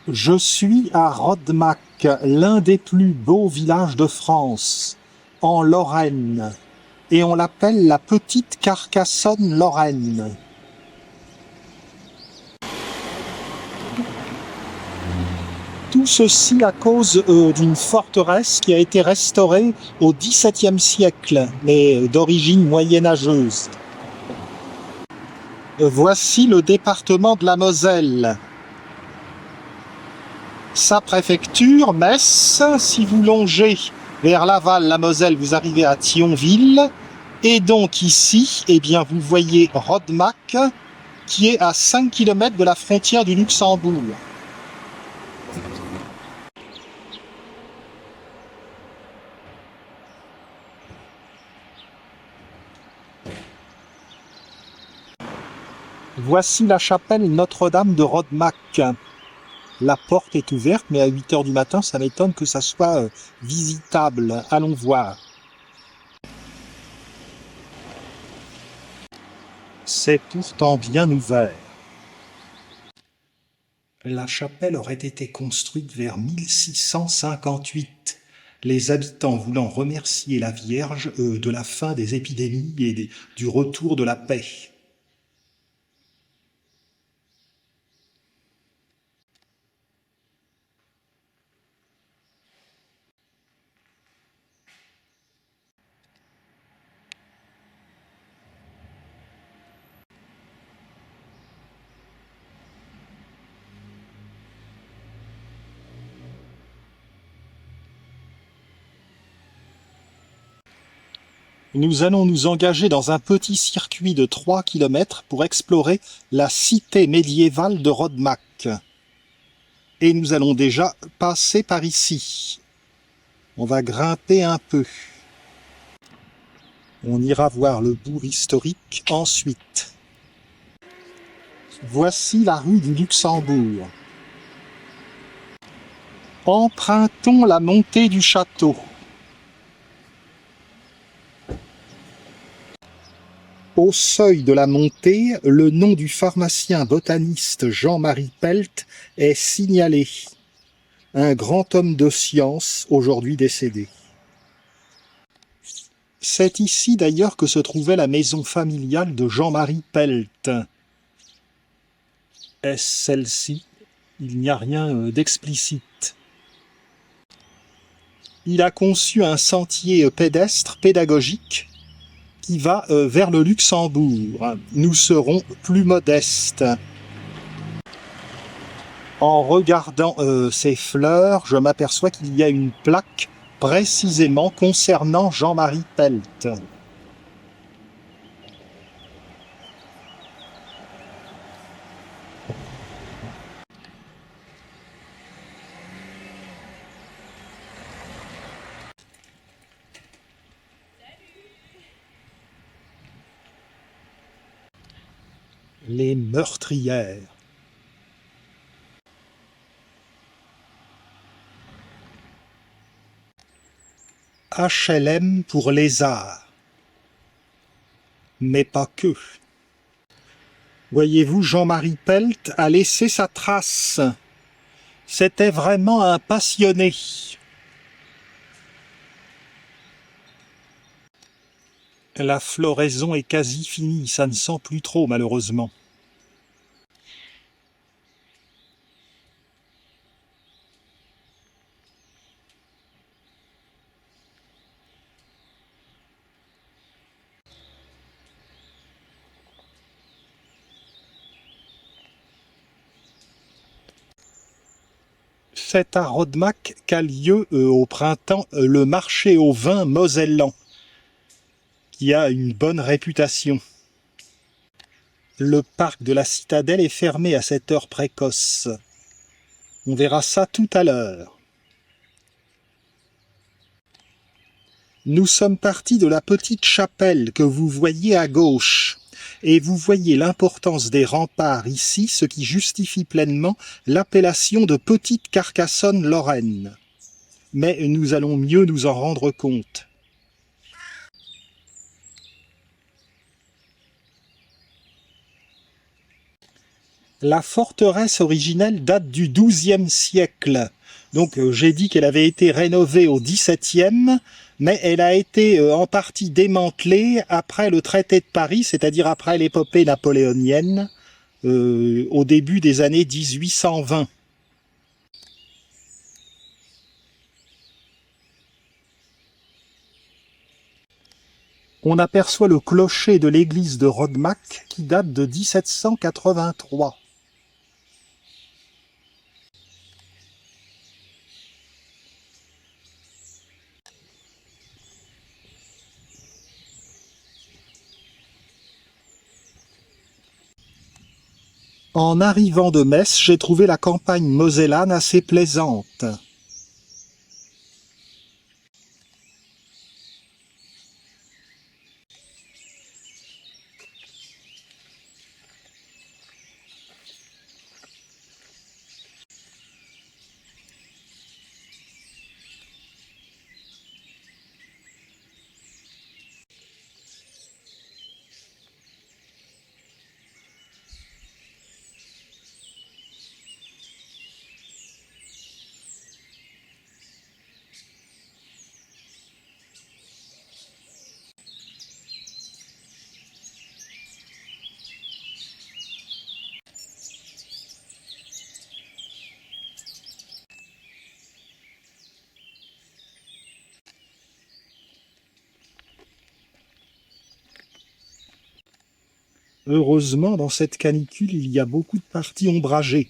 Je suis à Rodemack, l'un des plus beaux villages de France, en Lorraine, et on l'appelle la petite Carcassonne lorraine. Tout ceci à cause d'une forteresse qui a été restaurée au XVIIe siècle, mais d'origine moyenâgeuse. Voici le département de la Moselle. Sa préfecture, Metz. Si vous longez vers Laval, la Moselle, vous arrivez à Thionville. Et donc ici, eh bien, vous voyez Rodemack, qui est à 5 km de la frontière du Luxembourg. Voici la chapelle Notre-Dame de Rodemack. La porte est ouverte, mais à 8 heures du matin, ça m'étonne que ça soit visitable. Allons voir. C'est pourtant bien ouvert. La chapelle aurait été construite vers 1658, les habitants voulant remercier la Vierge de la fin des épidémies et du retour de la paix. Nous allons nous engager dans un petit circuit de 3 km pour explorer la cité médiévale de Rodemack. Et nous allons déjà passer par ici. On va grimper un peu. On ira voir le bourg historique ensuite. Voici la rue du Luxembourg. Empruntons la montée du château. Au seuil de la montée, le nom du pharmacien botaniste Jean-Marie Pelt est signalé. Un grand homme de science, aujourd'hui décédé. C'est ici d'ailleurs que se trouvait la maison familiale de Jean-Marie Pelt. Est-ce celle-ci? Il n'y a rien d'explicite. Il a conçu un sentier pédestre pédagogique qui va vers le Luxembourg. Nous serons plus modestes. En regardant ces fleurs, je m'aperçois qu'il y a une plaque précisément concernant Jean-Marie Pelt. Les meurtrières. HLM pour les arts. Mais pas que. Voyez-vous, Jean-Marie Pelt a laissé sa trace. C'était vraiment un passionné. La floraison est quasi finie, ça ne sent plus trop malheureusement. C'est à Rodemack qu'a lieu au printemps le marché au vin mosellan, qui a une bonne réputation. Le parc de la Citadelle est fermé à cette heure précoce. On verra ça tout à l'heure. Nous sommes partis de la petite chapelle que vous voyez à gauche. Et vous voyez l'importance des remparts ici, ce qui justifie pleinement l'appellation de Petite Carcassonne lorraine. Mais nous allons mieux nous en rendre compte. La forteresse originelle date du XIIe siècle. Donc j'ai dit qu'elle avait été rénovée au XVIIe, mais elle a été en partie démantelée après le traité de Paris, c'est-à-dire après l'épopée napoléonienne, au début des années 1820. On aperçoit le clocher de l'église de Rodmack qui date de 1783. En arrivant de Metz, j'ai trouvé la campagne mosellane assez plaisante. Heureusement, dans cette canicule, il y a beaucoup de parties ombragées.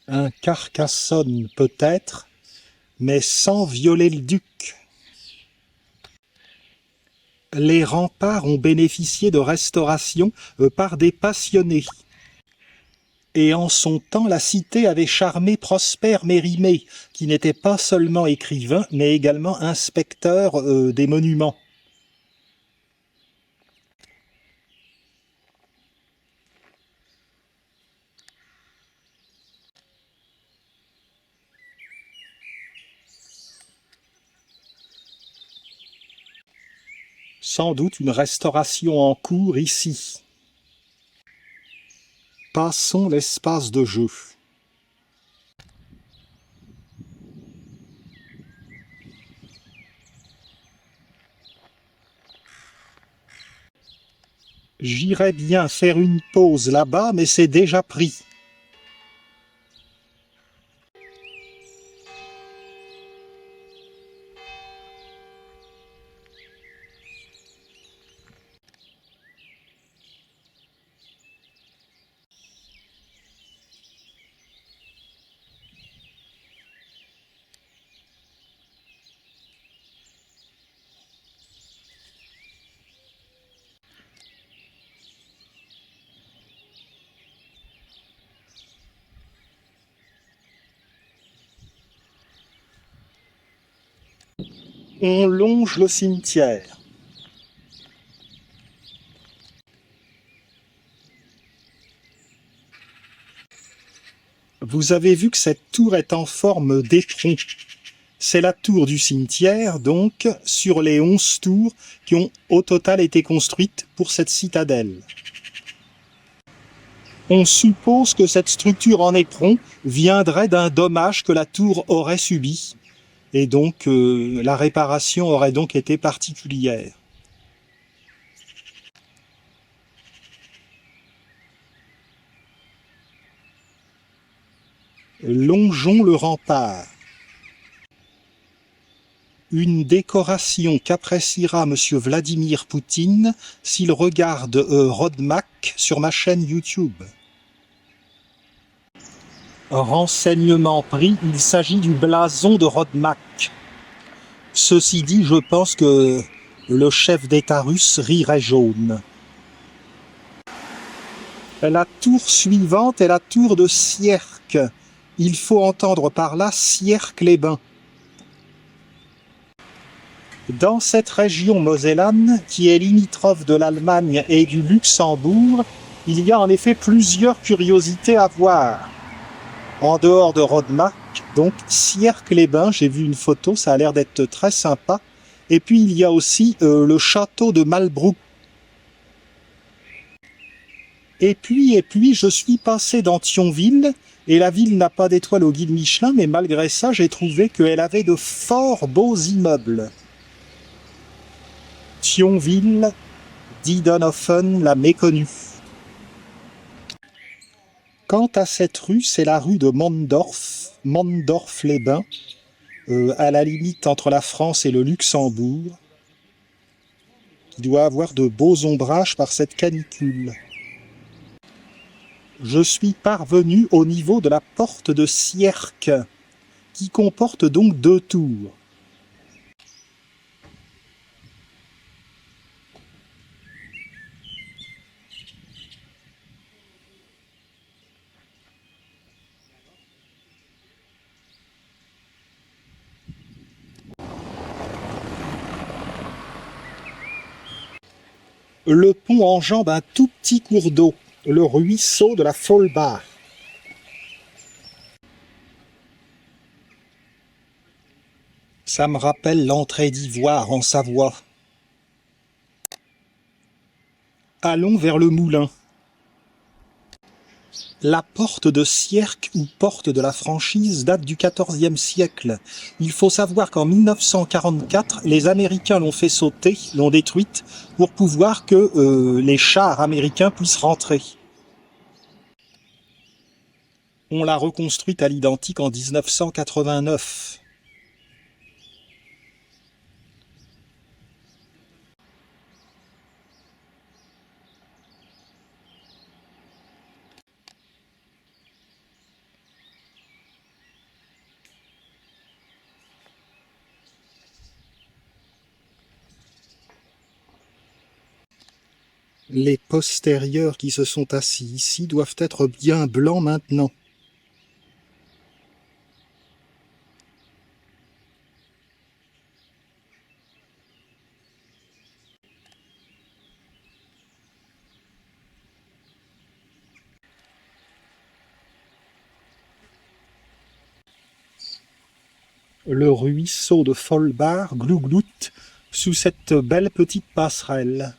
Un Carcassonne peut-être, mais sans violer le duc. Les remparts ont bénéficié de restauration par des passionnés. Et en son temps, la cité avait charmé Prosper Mérimée, qui n'était pas seulement écrivain, mais également inspecteur des monuments. Sans doute une restauration en cours ici. Passons l'espace de jeu. J'irais bien faire une pause là-bas, mais c'est déjà pris. On longe le cimetière. Vous avez vu que cette tour est en forme d'éperon. C'est la tour du cimetière, donc, sur les 11 tours qui ont au total été construites pour cette citadelle. On suppose que cette structure en éperon viendrait d'un dommage que la tour aurait subi, et donc la réparation aurait donc été particulière. Longeons le rempart. Une décoration qu'appréciera Monsieur Vladimir Poutine s'il regarde Rodmack sur ma chaîne YouTube. Renseignement pris, il s'agit du blason de Rodmack. Ceci dit, je pense que le chef d'État russe rirait jaune. La tour suivante est la tour de Sierck. Il faut entendre par là Sierck-les-Bains. Dans cette région mosellane, qui est limitrophe de l'Allemagne et du Luxembourg, il y a en effet plusieurs curiosités à voir. En dehors de Rodemack, donc Sierck-les-Bains, j'ai vu une photo, ça a l'air d'être très sympa. Et puis il y a aussi le château de Malbrouck. Et puis, je suis passé dans Thionville, et la ville n'a pas d'étoile au guide Michelin, mais malgré ça, j'ai trouvé qu'elle avait de fort beaux immeubles. Thionville, Diedenhofen l'a méconnue. Quant à cette rue, c'est la rue de Mondorf-les-Bains, à la limite entre la France et le Luxembourg, qui doit avoir de beaux ombrages par cette canicule. Je suis parvenu au niveau de la porte de Sierck, qui comporte donc 2 tours. Le pont enjambe un tout petit cours d'eau, le ruisseau de la Folbach. Ça me rappelle l'entrée d'Ivoire en Savoie. Allons vers le moulin. La porte de Sierck ou porte de la franchise date du XIVe siècle. Il faut savoir qu'en 1944, les Américains l'ont fait sauter, l'ont détruite, pour pouvoir que les chars américains puissent rentrer. On l'a reconstruite à l'identique en 1989. Les postérieurs qui se sont assis ici doivent être bien blancs maintenant. Le ruisseau de Folbach glougloute sous cette belle petite passerelle.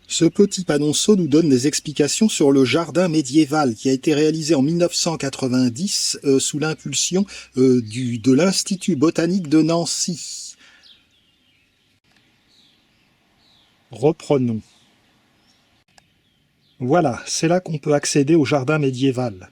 Ce petit panonceau nous donne des explications sur le jardin médiéval qui a été réalisé en 1990 sous l'impulsion de l'Institut botanique de Nancy. Reprenons. Voilà, c'est là qu'on peut accéder au jardin médiéval.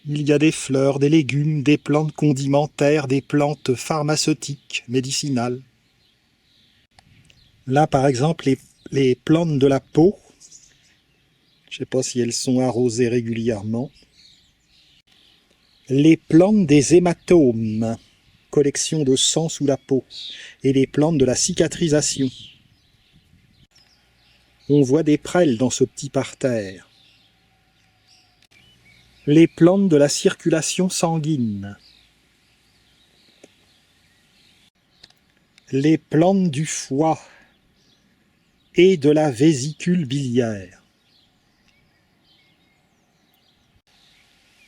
Il y a des fleurs, des légumes, des plantes condimentaires, des plantes pharmaceutiques, médicinales. Là, par exemple, les plantes de la peau. Je ne sais pas si elles sont arrosées régulièrement. Les plantes des hématomes, collection de sang sous la peau. Et les plantes de la cicatrisation. On voit des prêles dans ce petit parterre. Les plantes de la circulation sanguine. Les plantes du foie et de la vésicule biliaire.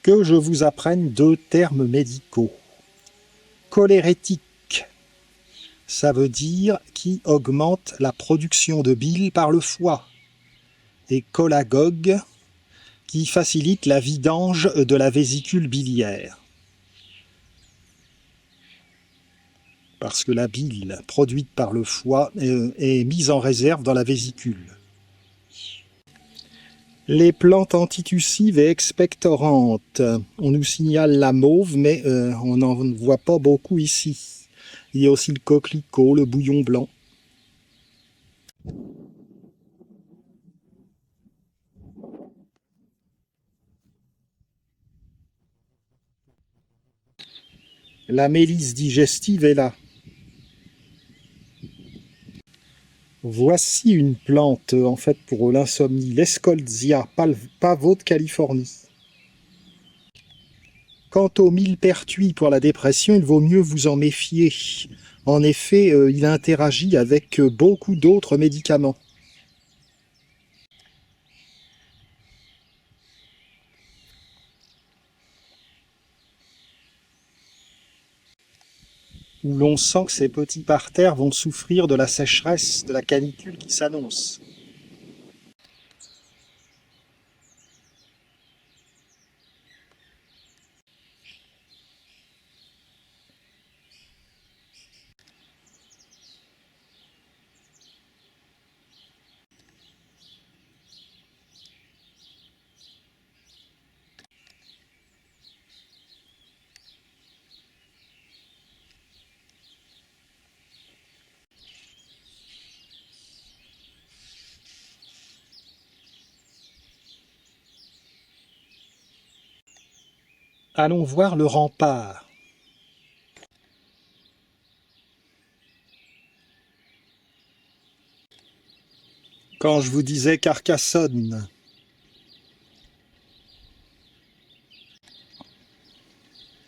Que je vous apprenne 2 termes médicaux. Cholérétique, ça veut dire qui augmente la production de bile par le foie. Et cholagogue, qui facilite la vidange de la vésicule biliaire. Parce que la bile produite par le foie est mise en réserve dans la vésicule. Les plantes antitussives et expectorantes. On nous signale la mauve, mais on n'en voit pas beaucoup ici. Il y a aussi le coquelicot, le bouillon blanc. La mélisse digestive est là. Voici une plante, en fait, pour l'insomnie, l'Escoltzia pavot de Californie. Quant au millepertuis pour la dépression, il vaut mieux vous en méfier. En effet, il interagit avec beaucoup d'autres médicaments. Où l'on sent que ces petits parterres vont souffrir de la sécheresse, de la canicule qui s'annonce. Allons voir le rempart. Quand je vous disais Carcassonne,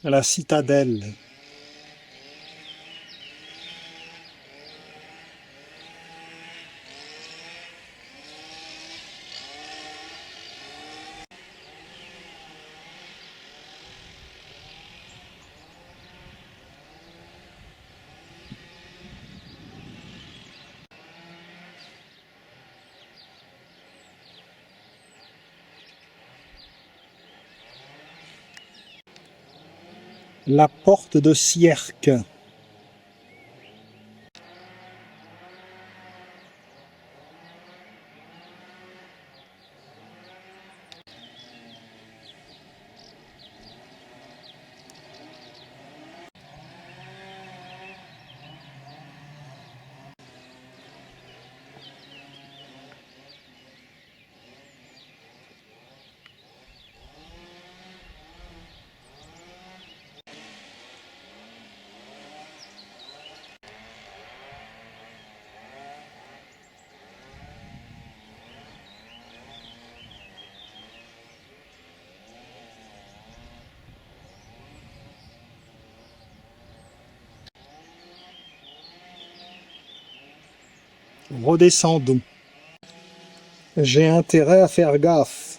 la citadelle. La porte de Sierck. Redescendons. J'ai intérêt à faire gaffe.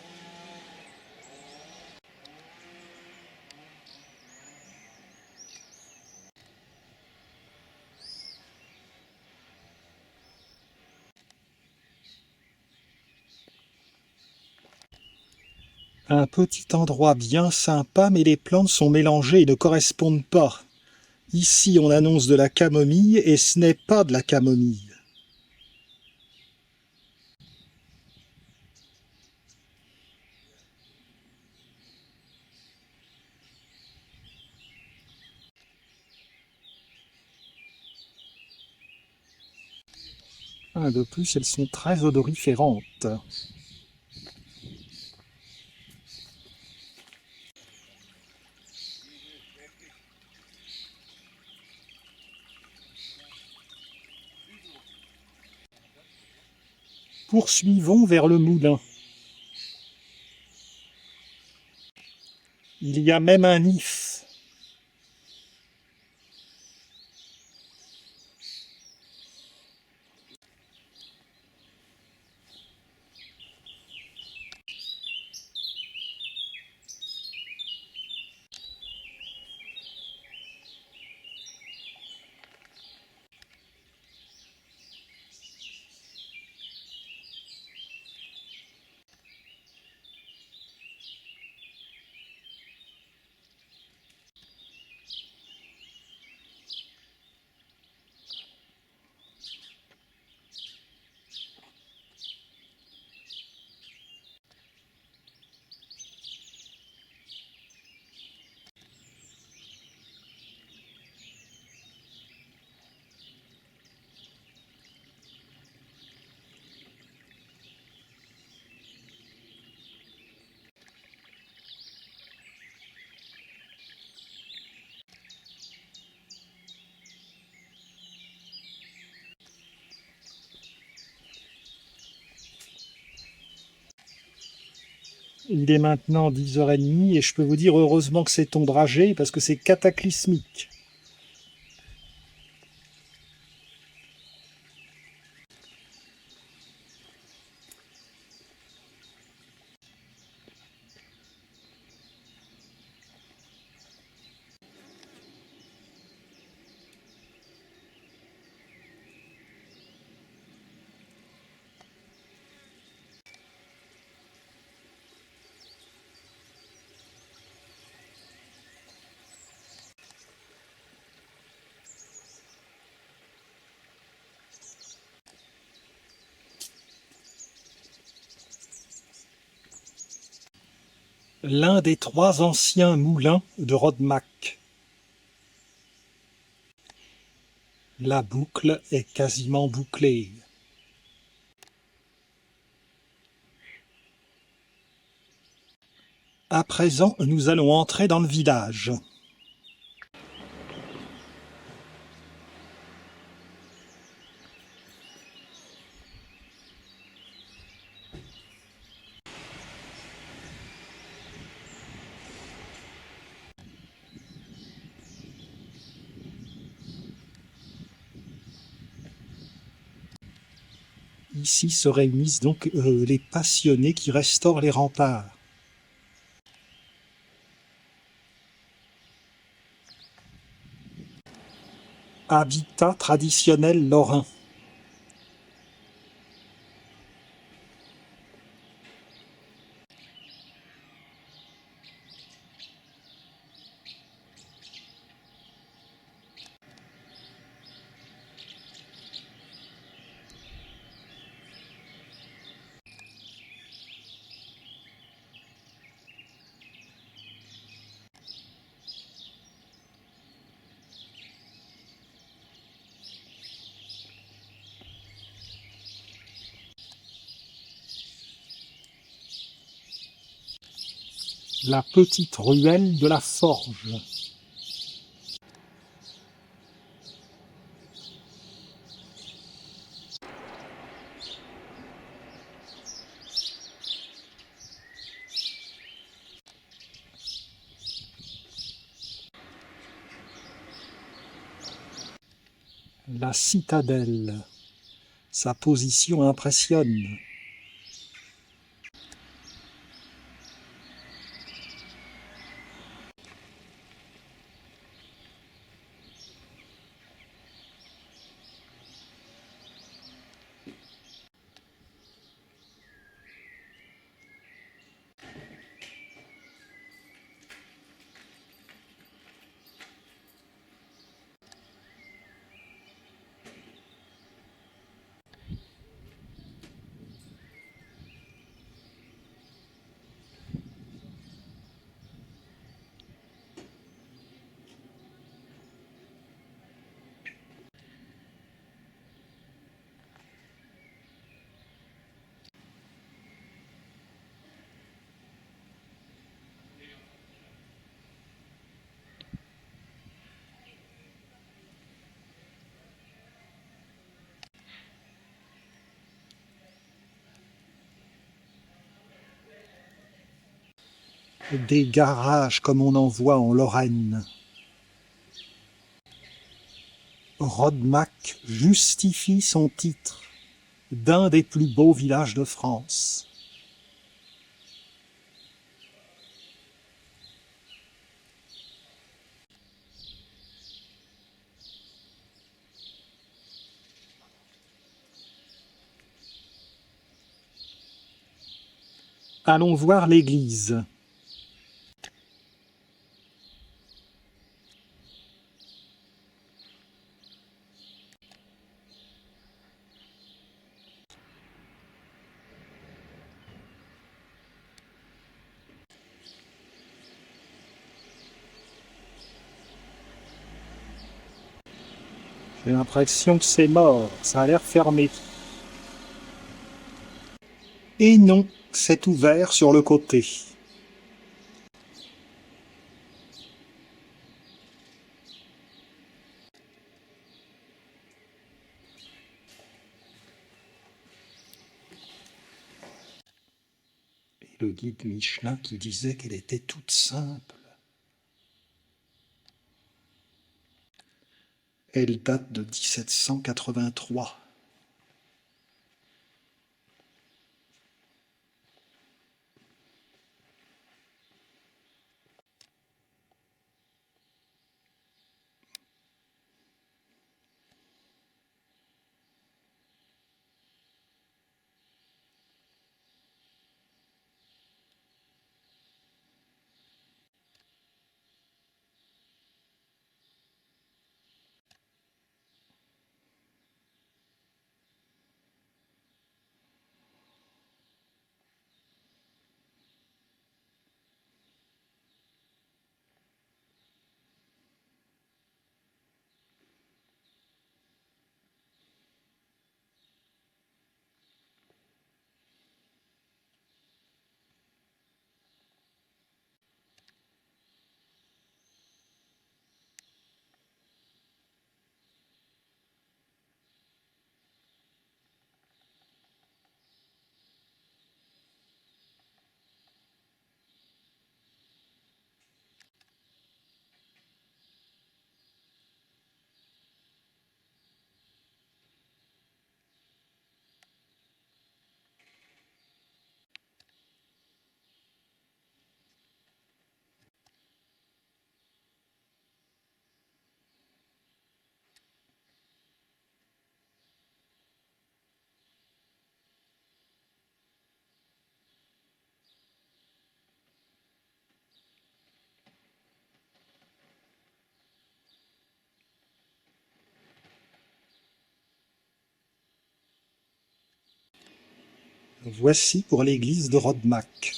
Un petit endroit bien sympa, mais les plantes sont mélangées et ne correspondent pas. Ici, on annonce de la camomille et ce n'est pas de la camomille. De plus, elles sont très odoriférantes. Poursuivons vers le moulin. Il y a même un if. Il est maintenant 10h30 et je peux vous dire heureusement que c'est ombragé parce que c'est cataclysmique. L'un des 3 anciens moulins de Rodmack. La boucle est quasiment bouclée. À présent, nous allons entrer dans le village. Ici se réunissent donc les passionnés qui restaurent les remparts. Habitat traditionnel lorrain. La petite ruelle de la Forge. La citadelle. Sa position impressionne. Des garages comme on en voit en Lorraine. Rodmack justifie son titre d'un des plus beaux villages de France. Allons voir l'église. J'ai l'impression que c'est mort, ça a l'air fermé. Et non, c'est ouvert sur le côté. le guide Michelin qui disait qu'elle était toute simple. Elle date de 1783. Voici pour l'église de Rodmack.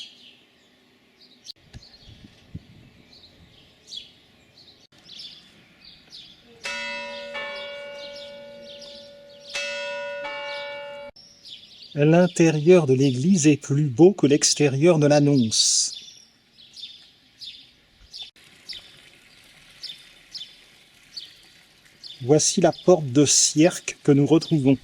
L'intérieur de l'église est plus beau que l'extérieur ne l'annonce. Voici la porte de Sierck que nous retrouvons.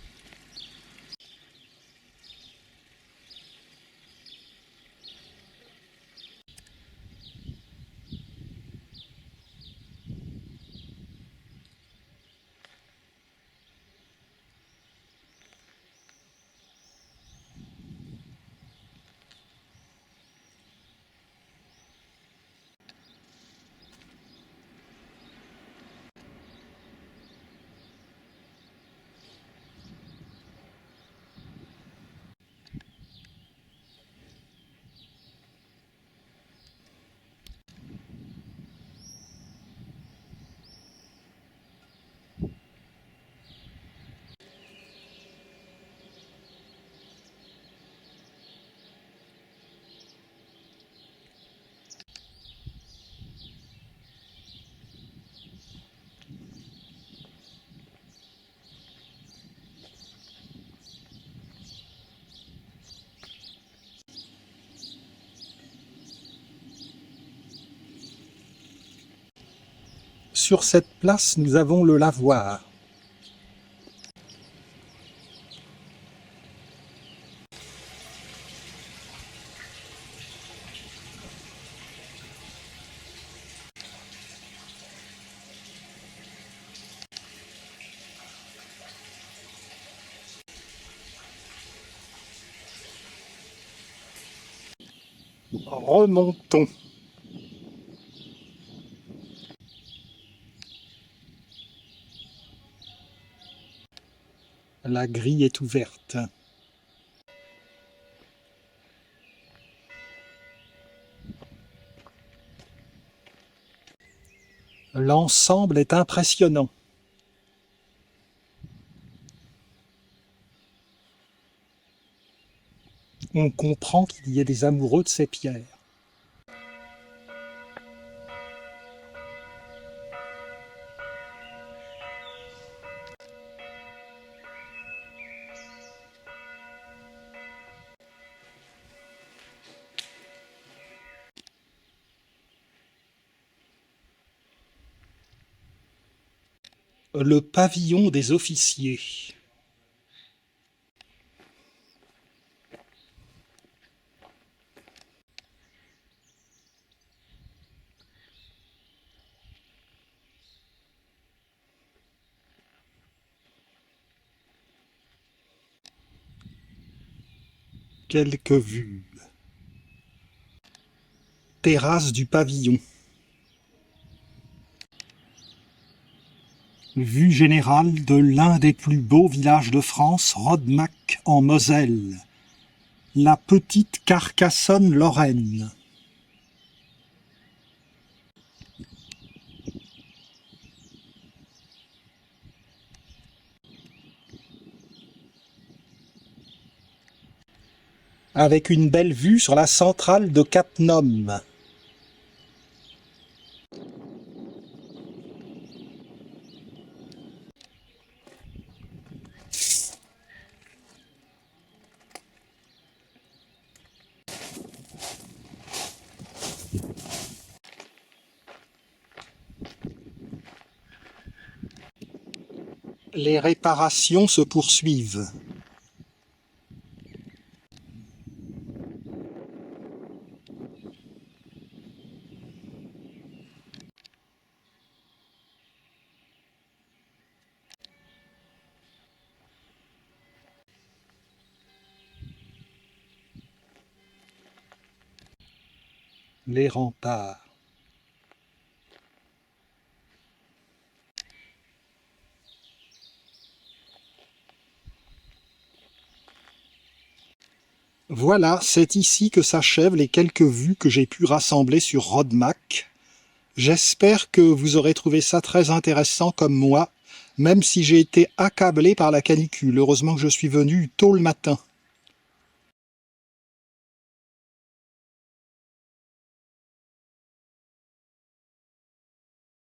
Sur cette place, nous avons le lavoir. Remontons. La grille est ouverte. L'ensemble est impressionnant. On comprend qu'il y ait des amoureux de ces pierres. Le pavillon des officiers. Quelques vues. Terrasse du pavillon. Vue générale de l'un des plus beaux villages de France, Rodemack en Moselle. La petite Carcassonne-Lorraine. Avec une belle vue sur la centrale de Cattenom. Les réparations se poursuivent. Les remparts. Voilà, c'est ici que s'achèvent les quelques vues que j'ai pu rassembler sur Rodemack. J'espère que vous aurez trouvé ça très intéressant comme moi, même si j'ai été accablé par la canicule. Heureusement que je suis venu tôt le matin.